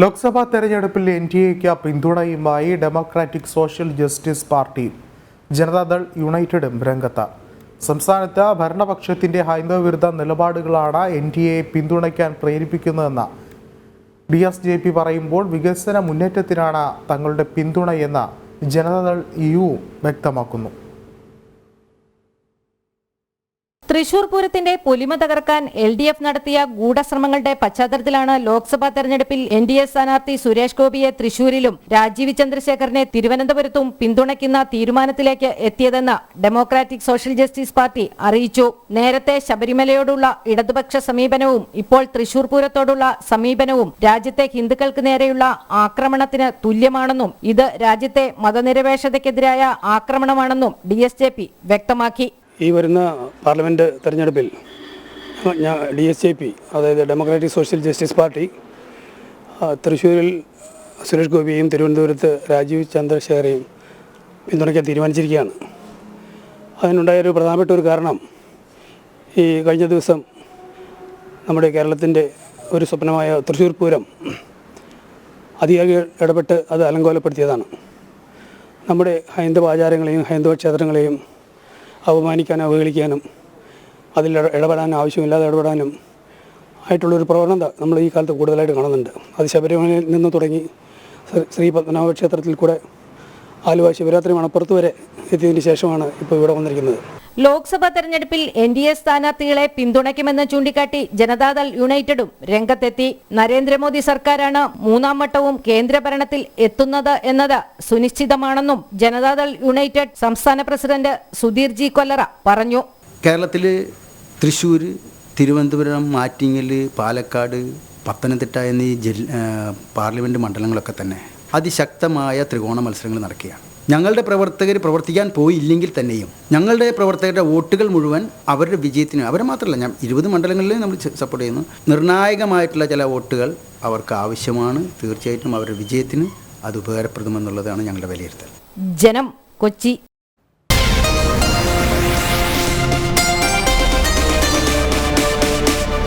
ലോക്സഭാ തെരഞ്ഞെടുപ്പിൽ എൻഡിഎയ്ക്ക് പിന്തുണയുമായി democratic social justice പാർട്ടിയും ജനതാദൾ യുണൈറ്റഡും രംഗത്ത്. സംസ്ഥാനത്ത് ഭരണപക്ഷത്തിന്റെ ഹൈന്ദവ വിരുദ്ധ നിലപാടുകളാണ് എൻഡിഎയെ പിന്തുണയ്ക്കാൻ പ്രേരിപ്പിക്കുന്നതെന്ന് DSJP പറയുമ്പോൾ വികസന മുന്നേറ്റത്തിനാണ് തങ്ങളുടെ പിന്തുണയെന്ന് ജനതാദൾ യുവും വ്യക്തമാക്കുന്നു. തൃശൂർ പൂരത്തിന്റെ പൊലിമ തകർക്കാൻ LDF നടത്തിയ ഗൂഢശ്രമങ്ങളുടെ പശ്ചാത്തലത്തിലാണ് ലോക്സഭാ തെരഞ്ഞെടുപ്പിൽ NDA സ്ഥാനാർത്ഥി സുരേഷ് ഗോപിയെ തൃശൂരിലും രാജീവ് ചന്ദ്രശേഖരനെ തിരുവനന്തപുരത്തും പിന്തുണയ്ക്കുന്ന തീരുമാനത്തിലേക്ക് എത്തിയതെന്ന് ഡെമോക്രാറ്റിക് സോഷ്യൽ ജസ്റ്റിസ് പാർട്ടി അറിയിച്ചു. നേരത്തെ ശബരിമലയോടുള്ള ഇടതുപക്ഷ സമീപനവും ഇപ്പോൾ തൃശൂർ പൂരത്തോടുള്ള സമീപനവും രാജ്യത്തെ ഹിന്ദുക്കൾക്ക് നേരെയുള്ള ആക്രമണത്തിന് തുല്യമാണെന്നും ഇത് രാജ്യത്തെ മതനിരപേക്ഷതയ്ക്കെതിരായ ആക്രമണമാണെന്നും DSJP വ്യക്തമാക്കി. ഈ വരുന്ന പാർലമെൻറ്റ് തെരഞ്ഞെടുപ്പിൽ DSJP അതായത് ഡെമോക്രാറ്റിക് സോഷ്യൽ ജസ്റ്റിസ് പാർട്ടി തൃശ്ശൂരിൽ സുരേഷ് ഗോപിയെയും തിരുവനന്തപുരത്ത് രാജീവ് ചന്ദ്രശേഖരെയും പിന്തുണയ്ക്കാൻ തീരുമാനിച്ചിരിക്കുകയാണ്. അതിനുണ്ടായൊരു പ്രധാനപ്പെട്ട ഒരു കാരണം ഈ കഴിഞ്ഞ ദിവസം നമ്മുടെ കേരളത്തിൻ്റെ ഒരു സ്വപ്നമായ തൃശ്ശൂർ പൂരം അധികാരികൾ ഇടപെട്ട് അത് അലങ്കോലപ്പെടുത്തിയതാണ്. നമ്മുടെ ഹൈന്ദവ ആചാരങ്ങളെയും ഹൈന്ദവ ക്ഷേത്രങ്ങളെയും അവമാനിക്കാനും അവഹേളിക്കാനും അതിൽ ഇടപെടാനും ആവശ്യമില്ലാതെ ഇടപെടാനും ആയിട്ടുള്ളൊരു പ്രവണത നമ്മൾ ഈ കാലത്ത് കൂടുതലായിട്ട് കാണുന്നുണ്ട്. അത് ശബരിമലയിൽ നിന്ന് തുടങ്ങി ശ്രീ പത്മനാഭ ക്ഷേത്രത്തിൽ കൂടെ ആലുവ ശിവരാത്രി മണപ്പുറത്ത് വരെ എത്തിയതിന് ശേഷമാണ് ഇപ്പോൾ ഇവിടെ വന്നിരിക്കുന്നത്. ലോക്സഭാ തെരഞ്ഞെടുപ്പിൽ NDA സ്ഥാനാർത്ഥികളെ പിന്തുണയ്ക്കുമെന്ന് ചൂണ്ടിക്കാട്ടി ജനതാദൾ യുണൈറ്റഡും രംഗത്തെത്തി. നരേന്ദ്രമോദി സർക്കാരാണ് മൂന്നാം വട്ടവും കേന്ദ്രഭരണത്തിൽ എത്തുന്നത് എന്നത് സുനിശ്ചിതമാണെന്നും ജനതാദൾ യുണൈറ്റഡ് സംസ്ഥാന പ്രസിഡന്റ് സുധീർ ജി കൊല്ലറ പറഞ്ഞു. കേരളത്തിൽ തൃശ്ശൂർ, തിരുവനന്തപുരം, ആറ്റിങ്ങൽ, പാലക്കാട്, പത്തനംതിട്ട എന്നീ പാർലമെൻറ്റ് മണ്ഡലങ്ങളൊക്കെ തന്നെ അതിശക്തമായ ത്രികോണ മത്സരങ്ങൾ നടക്കുകയാണ്. ഞങ്ങളുടെ പ്രവർത്തകർ പ്രവർത്തിക്കാൻ പോയില്ലെങ്കിൽ തന്നെയും ഞങ്ങളുടെ പ്രവർത്തകരുടെ വോട്ടുകൾ മുഴുവൻ അവരുടെ വിജയത്തിന്, അവരെ മാത്രമല്ല 20 മണ്ഡലങ്ങളിലും നമ്മൾ സപ്പോർട്ട് ചെയ്യുന്നു. നിർണായകമായിട്ടുള്ള ചില വോട്ടുകൾ അവർക്ക് ആവശ്യമാണ്. തീർച്ചയായിട്ടും അവരുടെ വിജയത്തിന് അത് ഉപകാരപ്രദമെന്നുള്ളതാണ് ഞങ്ങളുടെ വിലയിരുത്തൽ. ജനം, കൊച്ചി.